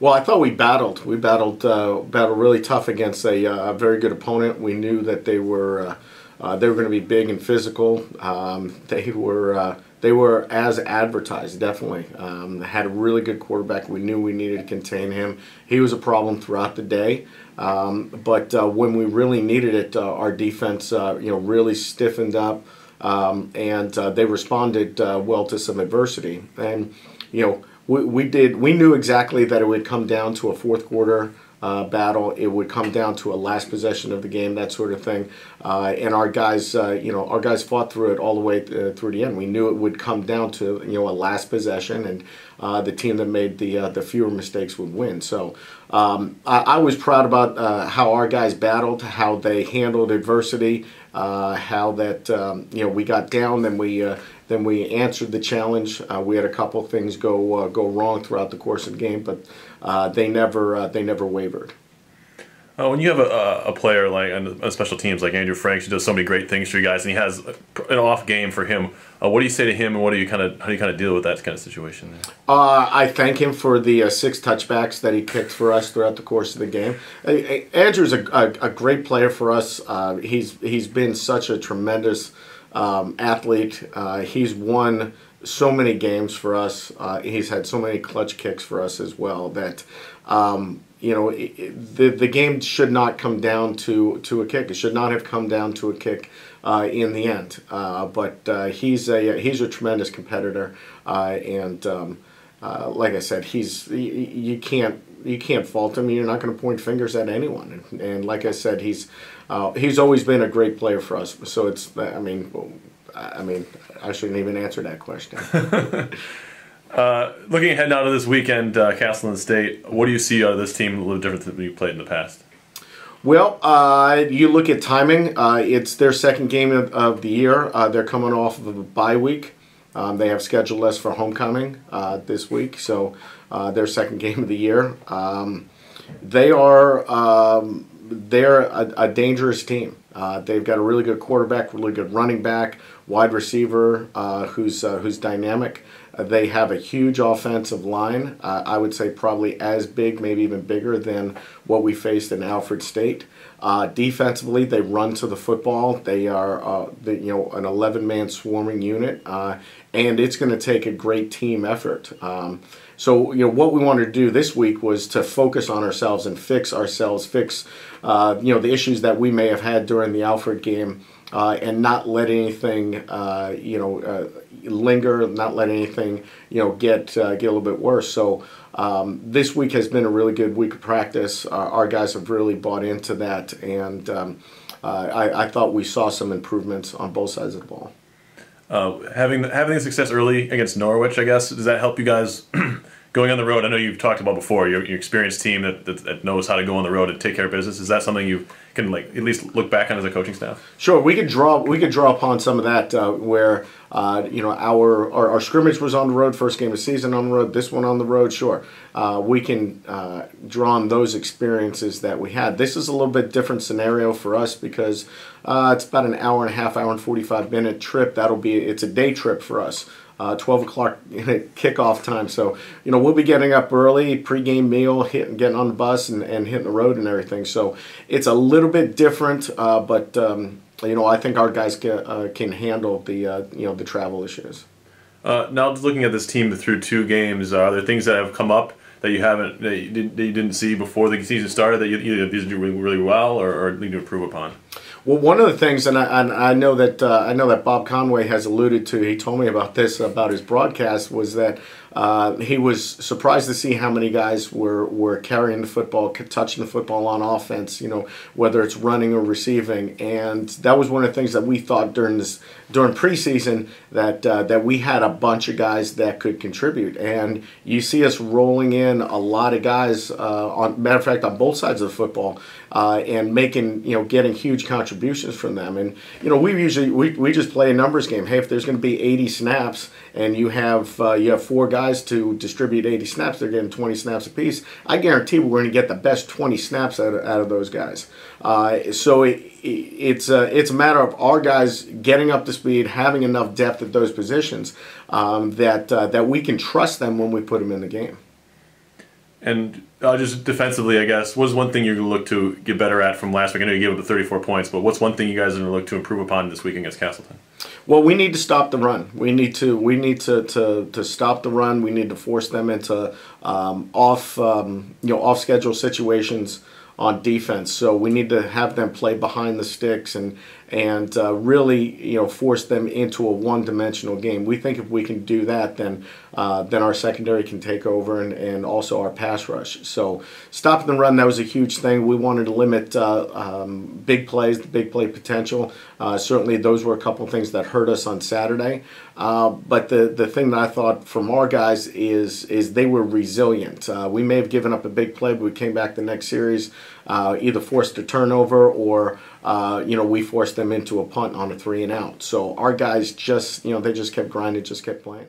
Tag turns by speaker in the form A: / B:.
A: Well, I thought we battled. We battled really tough against a very good opponent. We knew that they were going to be big and physical. They were as advertised, definitely. Had a really good quarterback. We knew we needed to contain him. He was a problem throughout the day. But when we really needed it, our defense, really stiffened up, and they responded well to some adversity. And we knew exactly that it would come down to a fourth quarter battle. It would come down to a last possession of the game, that sort of thing. And our guys, our guys fought through it all the way through the end. We knew it would come down to a last possession, and the team that made the fewer mistakes would win. So I was proud about how our guys battled, how they handled adversity, how that we got down, then we answered the challenge. We had a couple things go wrong throughout the course of the game, but they never wavered.
B: When you have a player like on special teams like Andrew Franks, who does so many great things for you guys, and he has an off game for him, what do you say to him, and how do you kind of deal with that kind of situation there?
A: I thank him for the 6 touchbacks that he kicked for us throughout the course of the game. Andrew's a great player for us. He's been such a tremendous athlete. He's won so many games for us. He's had so many clutch kicks for us as well that the game should not come down to a kick. It should not have come down to a kick in the end. But he's a tremendous competitor, and like I said, you can't fault him. You're not going to point fingers at anyone. And like I said, he's always been a great player for us. So I mean, I shouldn't even answer that question.
B: Looking ahead now to this weekend, Castleton State, what do you see out of this team a little different than you played in the past?
A: Well, you look at timing. It's their second game of the year. They're coming off of a bye week. They have scheduled us for homecoming this week, so their second game of the year. They're a dangerous team. They've got a really good quarterback, really good running back, wide receiver who's dynamic. They have a huge offensive line. I would say probably as big, maybe even bigger than what we faced in Alfred State. Defensively, they run to the football. They are an 11-man swarming unit, and it's going to take a great team effort. So what we wanted to do this week was to focus on ourselves and fix the issues that we may have had during the Alfred game, and not let anything linger, not let anything get a little bit worse. So this week has been a really good week of practice. Our guys have really bought into that, and I thought we saw some improvements on both sides of the ball.
B: Having the success early against Norwich, I guess, does that help you guys going on the road? I know you've talked about before, your experienced team that knows how to go on the road and take care of business. Is that something you can at least look back on as a coaching staff?
A: Sure, we could draw upon some of that where our scrimmage was on the road, first game of the season on the road, this one on the road. Sure, we can draw on those experiences that we had. This is a little bit different scenario for us because it's about an hour and a half, hour and 45-minute trip. It's a day trip for us. 12 o'clock kickoff time. So, we'll be getting up early, pregame meal, getting on the bus and hitting the road and everything. So it's a little bit different, but I think our guys can handle the travel issues.
B: Now, looking at this team through 2 games, are there things that have come up that you didn't see before the season started that you these do really well or need to improve upon?
A: Well, one of the things, and I know that Bob Conway has alluded to. He told me about this about his broadcast, was that he was surprised to see how many guys were carrying the football, touching the football on offense. Whether it's running or receiving, and that was one of the things that we thought during preseason that we had a bunch of guys that could contribute, and you see us rolling in a lot of guys. Matter of fact, on both sides of the football, and getting huge contributions from them. And we just play a numbers game. Hey, if there's going to be 80 snaps and you have 4 guys to distribute 80 snaps, they're getting 20 snaps apiece. I guarantee we're going to get the best 20 snaps out of those guys. So it's a matter of our guys getting up to speed, having enough depth at those positions that we can trust them when we put them in the game.
B: And just defensively, I guess, what's one thing you're going to look to get better at from last week? I know you gave up the 34 points, but what's one thing you guys are going to look to improve upon this week against Castleton?
A: Well, we need to stop the run. We need to stop the run. We need to force them into off schedule situations on defense. So we need to have them play behind the sticks and really force them into a one-dimensional game. We think if we can do that, then our secondary can take over and also our pass rush. So stopping the run, that was a huge thing. We wanted to limit big plays, the big play potential. Certainly those were a couple of things that hurt us on Saturday. But the thing that I thought from our guys is they were resilient. We may have given up a big play, but we came back the next series, either forced a turnover or we forced them into a punt on a 3-and-out. So our guys just they just kept grinding, just kept playing.